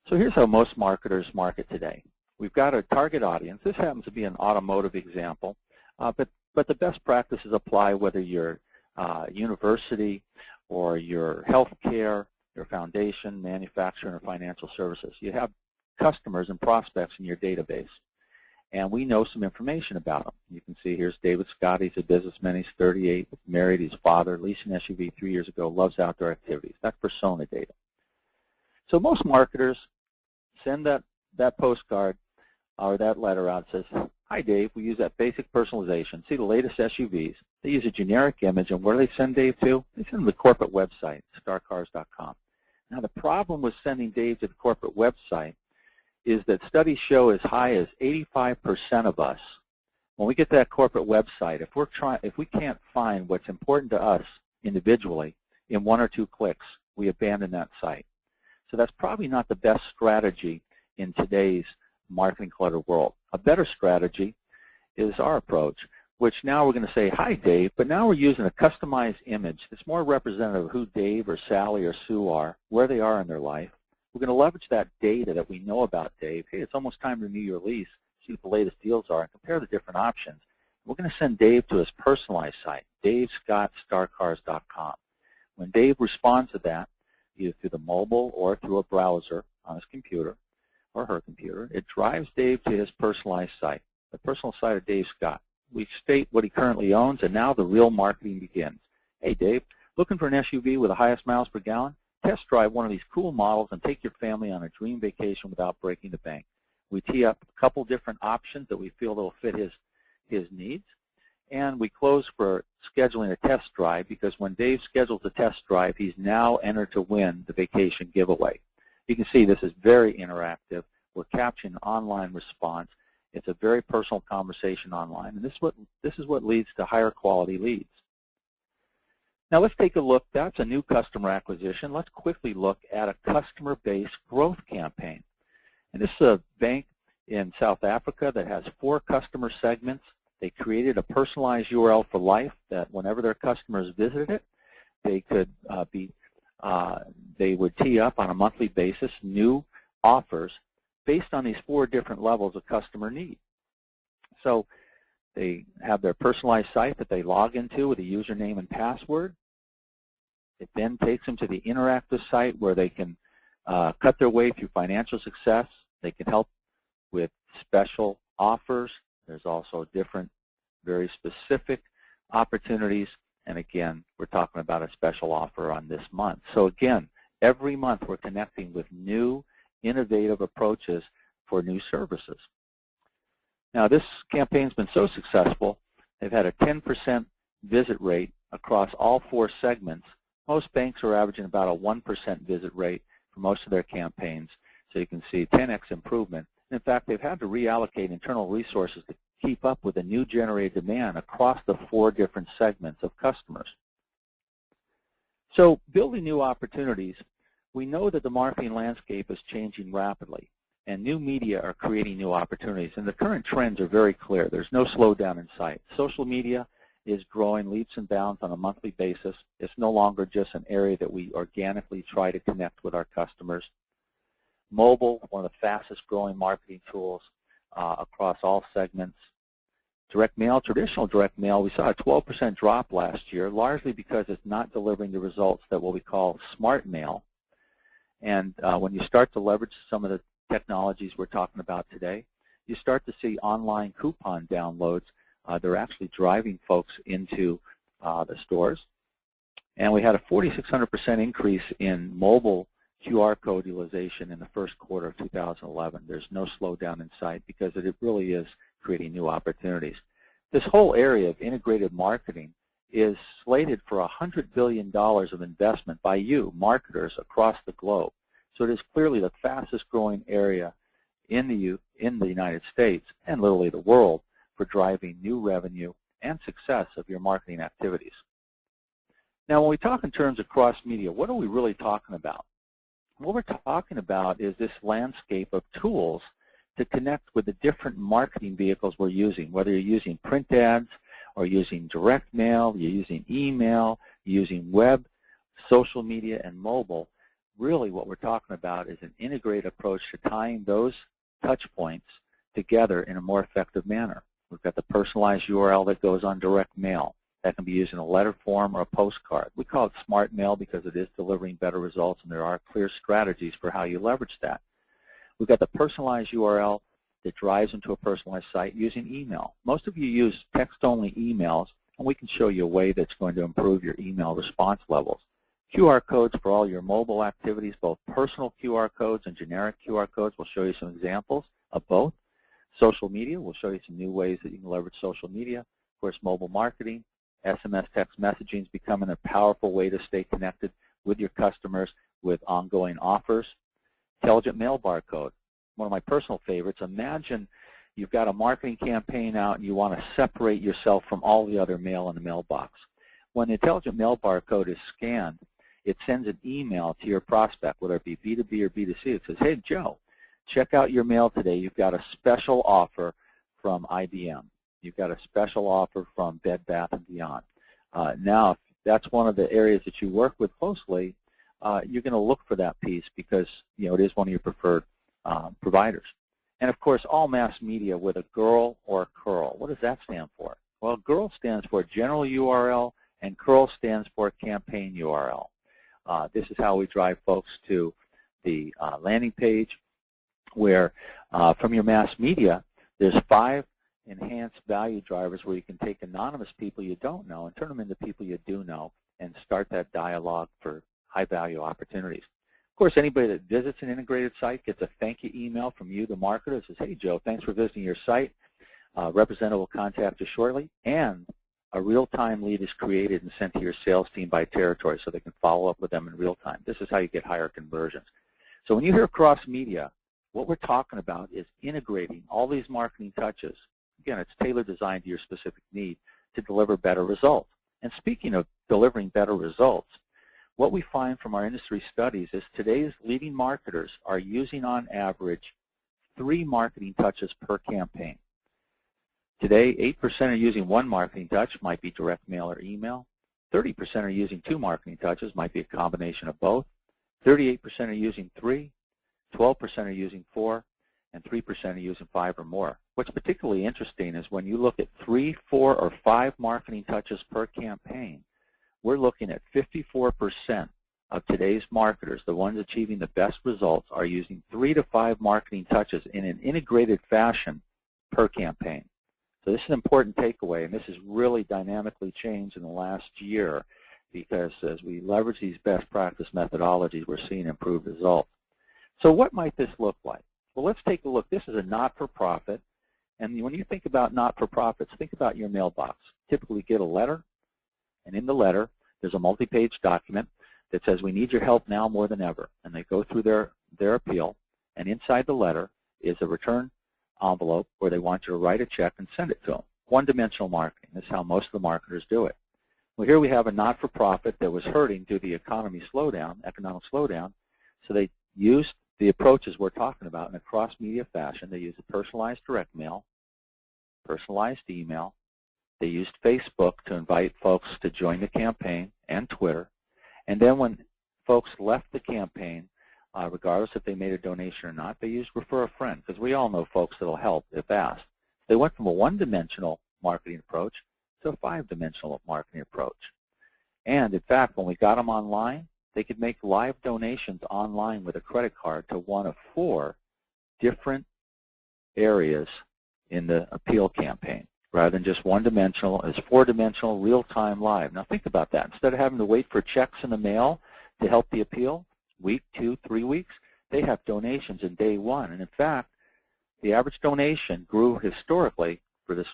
So here's how most marketers market today. We've got a target audience. This happens to be an automotive example, but the best practices apply whether you're university or your healthcare, your foundation, manufacturing, or financial services. You have customers and prospects in your database, and we know some information about them. You can see here's David Scott. He's a businessman. He's 38, married. He's father, leased an SUV 3 years ago, loves outdoor activities. That's persona data. So most marketers send that postcard or that letter out that says, "Hi, Dave. We use that basic personalization. See the latest SUVs." They use a generic image, and where do they send Dave to? They send him to the corporate website, starcars.com. Now, the problem with sending Dave to the corporate website is that studies show as high as 85% of us, when we get to that corporate website, if we can't find what's important to us individually in 1 or 2 clicks, we abandon that site. So that's probably not the best strategy in today's marketing clutter world. A better strategy is our approach, which now we're going to say, "Hi, Dave," but now we're using a customized image that's more representative of who Dave or Sally or Sue are, where they are in their life. We're going to leverage that data that we know about Dave. Hey, it's almost time to renew your lease. See what the latest deals are and compare the different options. We're going to send Dave to his personalized site, davescottstarcars.com. When Dave responds to that, either through the mobile or through a browser on his computer or her computer, it drives Dave to his personalized site, the personal site of Dave Scott. We state what he currently owns, and now the real marketing begins. "Hey, Dave, looking for an SUV with the highest miles per gallon? Test drive one of these cool models and take your family on a dream vacation without breaking the bank." We tee up a couple different options that we feel will fit his needs, and we close for scheduling a test drive, because when Dave schedules a test drive, he's now entered to win the vacation giveaway. You can see this is very interactive. We're capturing online response. It's a very personal conversation online, and this is what leads to higher quality leads. Now let's take a look. That's a new customer acquisition. Let's quickly look at a customer base growth campaign. And this is a bank in South Africa that has 4 customer segments. They created a personalized URL for life that whenever their customers visited it, they could they would tee up on a monthly basis new offers based on these 4 different levels of customer need. So they have their personalized site that they log into with a username and password. It then takes them to the interactive site where they can cut their way through financial success. They can help with special offers. There's also different, very specific opportunities. And again, we're talking about a special offer on this month. So again, every month we're connecting with new, innovative approaches for new services. Now this campaign's been so successful, they've had a 10% visit rate across all 4 segments. Most banks are averaging about a 1% visit rate for most of their campaigns. So you can see 10x improvement. In fact, they've had to reallocate internal resources to keep up with the new generated demand across the 4 different segments of customers. So building new opportunities, we know that the marketing landscape is changing rapidly, and new media are creating new opportunities. And the current trends are very clear. There's no slowdown in sight. Social media is growing leaps and bounds on a monthly basis. It's no longer just an area that we organically try to connect with our customers. Mobile, one of the fastest growing marketing tools across all segments. Direct mail, traditional direct mail, we saw a 12% drop last year, largely because it's not delivering the results that what we call smart mail. And when you start to leverage some of the technologies we're talking about today, you start to see online coupon downloads. They're actually driving folks into the stores. And we had a 4,600% increase in mobile QR code utilization in the first quarter of 2011. There's no slowdown in sight because it really is creating new opportunities. This whole area of integrated marketing is slated for $100 billion of investment by you, marketers, across the globe. So it is clearly the fastest growing area in the United States and literally the world for driving new revenue and success of your marketing activities. Now, when we talk in terms of cross-media, what are we really talking about? What we're talking about is this landscape of tools to connect with the different marketing vehicles we're using, whether you're using print ads or using direct mail, you're using email, you're using web, social media, and mobile. really what we're talking about is an integrated approach to tying those touch points together in a more effective manner. We've got the personalized URL that goes on direct mail. That can be used in a letter form or a postcard. We call it smart mail because it is delivering better results, and there are clear strategies for how you leverage that. We've got the personalized URL that drives into a personalized site using email. Most of you use text-only emails, and we can show you a way that's going to improve your email response levels. QR codes for all your mobile activities, both personal QR codes and generic QR codes. We'll show you some examples of both. Social media, we'll show you some new ways that you can leverage social media. Of course, mobile marketing, SMS text messaging is becoming a powerful way to stay connected with your customers with ongoing offers. Intelligent mail barcode, one of my personal favorites. Imagine you've got a marketing campaign out and you want to separate yourself from all the other mail in the mailbox. When the intelligent mail barcode is scanned, it sends an email to your prospect, whether it be B2B or B2C. It says, hey, Joe, check out your mail today. You've got a special offer from IBM. You've got a special offer from Bed Bath & Beyond. Now, if that's one of the areas that you work with closely, you're going to look for that piece because it is one of your preferred providers. And, of course, all mass media with a GIRL or CURL. What does that stand for? Well, GIRL stands for General URL, and CURL stands for Campaign URL. This is how we drive folks to the landing page where from your mass media, there's 5 enhanced value drivers where you can take anonymous people you don't know and turn them into people you do know and start that dialogue for high-value opportunities. Of course, anybody that visits an integrated site gets a thank you email from you, the marketer, that says, hey, Joe, thanks for visiting your site. Representative will contact you shortly, and a real-time lead is created and sent to your sales team by territory so they can follow up with them in real time. This is how you get higher conversions. So when you hear cross-media, what we're talking about is integrating all these marketing touches. Again, it's tailored designed to your specific need to deliver better results. And speaking of delivering better results, what we find from our industry studies is today's leading marketers are using on average 3 marketing touches per campaign. Today, 8% are using 1 marketing touch, might be direct mail or email. 30% are using 2 marketing touches, might be a combination of both. 38% are using 3, 12% are using 4, and 3% are using 5 or more. What's particularly interesting is when you look at 3, 4, or 5 marketing touches per campaign, we're looking at 54% of today's marketers, the ones achieving the best results, are using 3 to 5 marketing touches in an integrated fashion per campaign. So this is an important takeaway, and this has really dynamically changed in the last year because as we leverage these best practice methodologies, we're seeing improved results. So what might this look like? Well, let's take a look. This is a not-for-profit, and when you think about not-for-profits, think about your mailbox. Typically get a letter, and in the letter, there's a multi-page document that says, we need your help now more than ever, and they go through their appeal, and inside the letter is a return envelope where they want you to write a check and send it to them. One-dimensional marketing. This is how most of the marketers do it. Well, here we have a not-for-profit that was hurting due to the economic slowdown, so they used the approaches we're talking about in a cross-media fashion. They used a personalized direct mail, personalized email. They used Facebook to invite folks to join the campaign, and Twitter. And then when folks left the campaign, regardless if they made a donation or not, they used refer a friend, because we all know folks that will help if asked. They went from a one-dimensional marketing approach to a 5-dimensional marketing approach. And in fact, when we got them online, they could make live donations online with a credit card to one of 4 different areas in the appeal campaign. Rather than just one-dimensional, it's 4-dimensional, real-time live. Now think about that. Instead of having to wait for checks in the mail to help the appeal, week, 2, 3 weeks, they have donations in day 1. And in fact, the average donation grew historically for this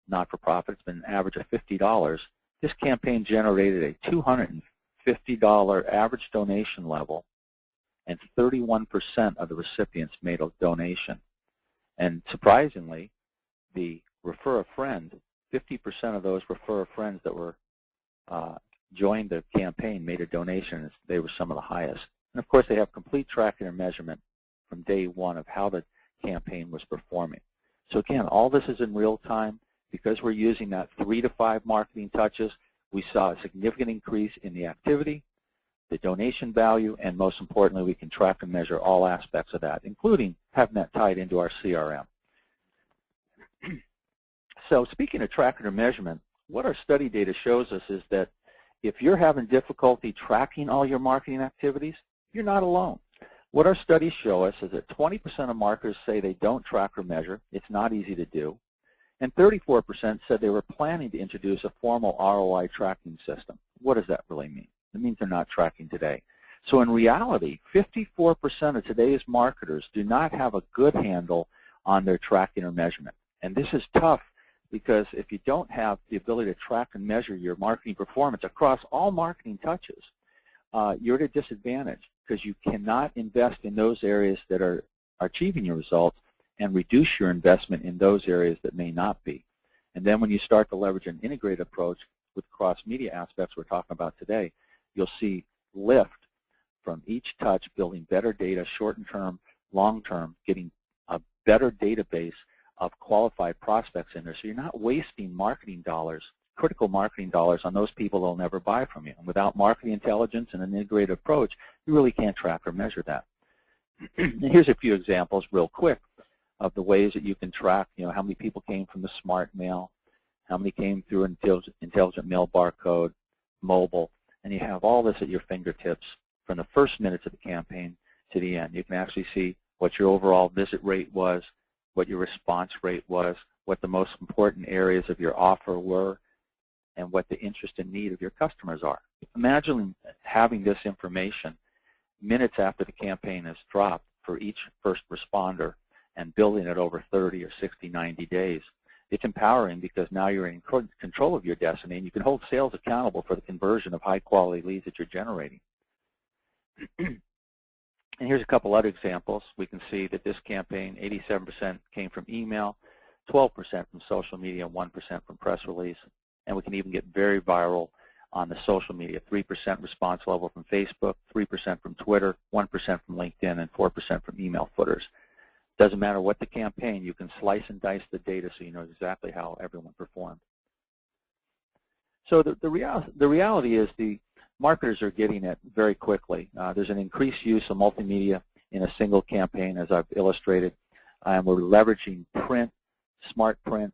not-for-profit. It's been an average of $50. This campaign generated a $250 average donation level, and 31% of the recipients made a donation. And surprisingly, the refer a friend, 50% of those refer a friends that were joined the campaign made a donation. They were some of the highest. And of course, they have complete tracking and measurement from day 1 of how the campaign was performing. So again, all this is in real time. Because we're using that 3 to 5 marketing touches, we saw a significant increase in the activity, the donation value, and most importantly, we can track and measure all aspects of that, including having that tied into our CRM. So speaking of tracking or measurement, what our study data shows us is that if you're having difficulty tracking all your marketing activities, you're not alone. What our studies show us is that 20% of marketers say they don't track or measure. It's not easy to do. And 34% said they were planning to introduce a formal ROI tracking system. What does that really mean? It means they're not tracking today. So in reality, 54% of today's marketers do not have a good handle on their tracking or measurement. And this is tough because if you don't have the ability to track and measure your marketing performance across all marketing touches, you're at a disadvantage because you cannot invest in those areas that are achieving your results and reduce your investment in those areas that may not be. And then when you start to leverage an integrated approach with cross-media aspects we're talking about today, you'll see lift from each touch, building better data, short-term, long-term, getting a better database of qualified prospects in there. So you're not wasting marketing dollars, critical marketing dollars, on those people that will never buy from you. And without marketing intelligence and an integrated approach, you really can't track or measure that. And here's a few examples real quick of the ways that you can track, how many people came from the smart mail, how many came through an intelligent mail barcode, mobile, and you have all this at your fingertips from the first minutes of the campaign to the end. You can actually see what your overall visit rate was, what your response rate was, what the most important areas of your offer were, and what the interest and need of your customers are. Imagine having this information minutes after the campaign has dropped for each first responder and building it over 30 or 60, 90 days. It's empowering because now you're in control of your destiny and you can hold sales accountable for the conversion of high-quality leads that you're generating. And here's a couple other examples. We can see that this campaign, 87% came from email, 12% from social media, 1% from press release. And we can even get very viral on the social media, 3% response level from Facebook, 3% from Twitter, 1% from LinkedIn, and 4% from email footers. Doesn't matter what the campaign, you can slice and dice the data so you know exactly how everyone performed. So the reality is the marketers are getting it very quickly. There's an increased use of multimedia in a single campaign, as I've illustrated, and we're leveraging print, smart print,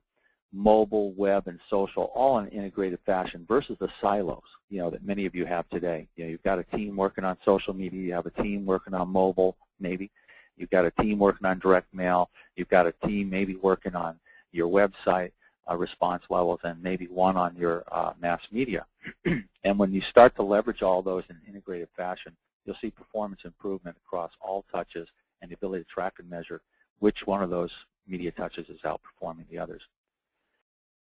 mobile, web, and social, all in an integrated fashion versus the silos, that many of you have today. You've got a team working on social media, you have a team working on mobile, maybe. You've got a team working on direct mail. You've got a team maybe working on your website response levels and maybe one on your mass media. And when you start to leverage all those in an integrated fashion, you'll see performance improvement across all touches and the ability to track and measure which one of those media touches is outperforming the others.